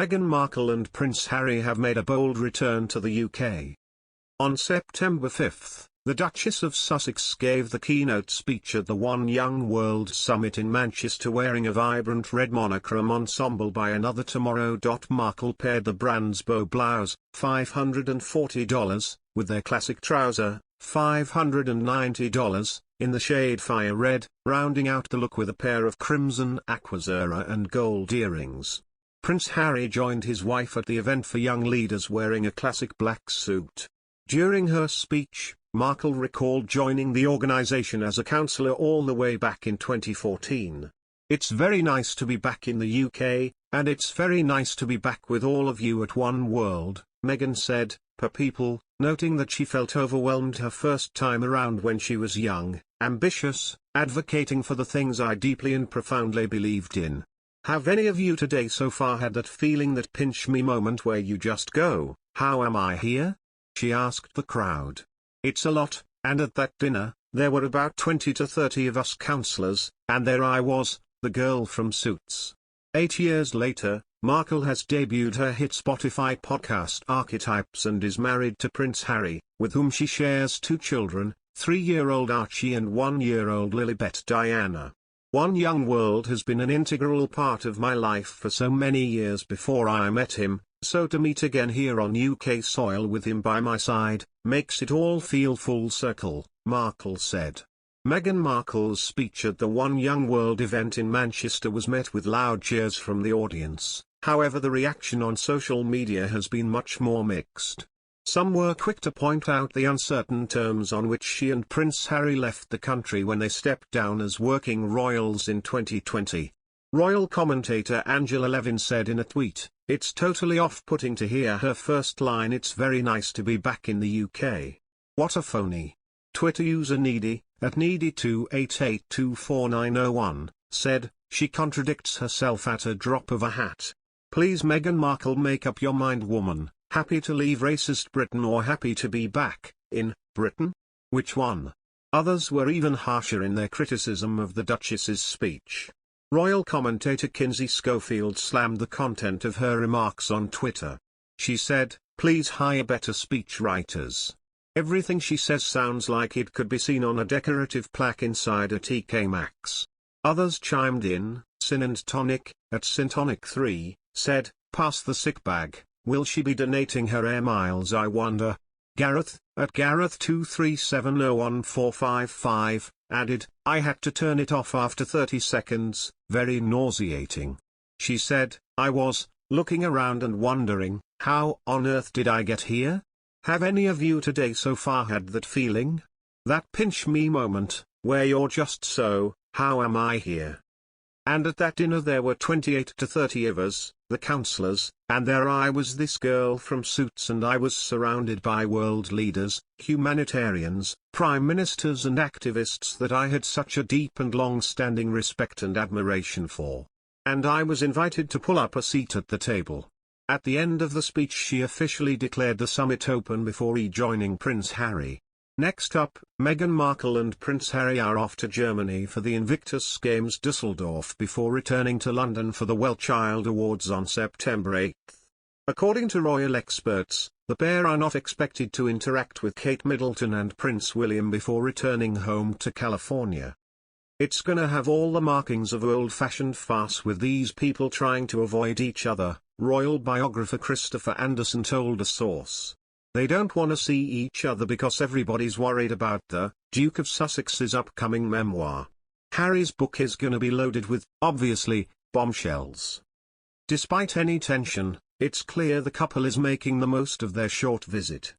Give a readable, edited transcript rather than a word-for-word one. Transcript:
Meghan Markle and Prince Harry have made a bold return to the UK. On September 5, the Duchess of Sussex gave the keynote speech at the One Young World Summit in Manchester wearing a vibrant red monochrome ensemble by Another Tomorrow. Markle paired the brand's bow blouse, $540, with their classic trouser, $590, in the shade fire red, rounding out the look with a pair of crimson aquazura and gold earrings. Prince Harry joined his wife at the event for young leaders wearing a classic black suit. During her speech, Markle recalled joining the organization as a councillor all the way back in 2014. "It's very nice to be back in the UK, and it's very nice to be back with all of you at One World," Meghan said, per People, noting that she felt overwhelmed her first time around when she was young, ambitious, advocating for the things I deeply and profoundly believed in. "Have any of you today so far had that feeling, that pinch me moment where you just go, how am I here?" she asked the crowd. "It's a lot, and at that dinner, there were about 20 to 30 of us councillors, and there I was, the girl from Suits." 8 years later, Markle has debuted her hit Spotify podcast Archetypes and is married to Prince Harry, with whom she shares 2 children, 3-year-old Archie and 1-year-old Lilibet Diana. "One Young World has been an integral part of my life for so many years before I met him, so to meet again here on UK soil with him by my side, makes it all feel full circle," Markle said. Meghan Markle's speech at the One Young World event in Manchester was met with loud cheers from the audience. However, the reaction on social media has been much more mixed. Some were quick to point out the uncertain terms on which she and Prince Harry left the country when they stepped down as working royals in 2020. Royal commentator Angela Levin said in a tweet, "It's totally off-putting to hear her first line, 'It's very nice to be back in the UK. What a phony.'" Twitter user Needy, at Needy28824901, said, "She contradicts herself at a drop of a hat. Please Meghan Markle, make up your mind, woman. Happy to leave racist Britain or happy to be back in Britain? Which one?" Others were even harsher in their criticism of the Duchess's speech. Royal commentator Kinsey Schofield slammed the content of her remarks on Twitter. She said, "Please hire better speechwriters. Everything she says sounds like it could be seen on a decorative plaque inside a TK Maxx." Others chimed in. Sin and Tonic, at Sintonic3, said, "Pass the sick bag. Will she be donating her air miles, I wonder?" Gareth, at Gareth23701455, added, "I had to turn it off after 30 seconds, very nauseating." She said, "I was looking around and wondering, how on earth did I get here?" Have any of you today so far had that feeling? That pinch me moment, where you're just so, how am I here? And at that dinner there were 28 to 30 of us, the councillors, and there I was, this girl from Suits, and I was surrounded by world leaders, humanitarians, prime ministers and activists that I had such a deep and long-standing respect and admiration for. And I was invited to pull up a seat at the table. At the end of the speech she officially declared the summit open before rejoining Prince Harry. Next up, Meghan Markle and Prince Harry are off to Germany for the Invictus Games Düsseldorf before returning to London for the Well Child Awards on September 8. According to royal experts, the pair are not expected to interact with Kate Middleton and Prince William before returning home to California. "It's gonna have all the markings of old-fashioned farce with these people trying to avoid each other," royal biographer Christopher Anderson told a source. "They don't want to see each other because everybody's worried about the Duke of Sussex's upcoming memoir. Harry's book is gonna be loaded with, obviously, bombshells." Despite any tension, it's clear the couple is making the most of their short visit.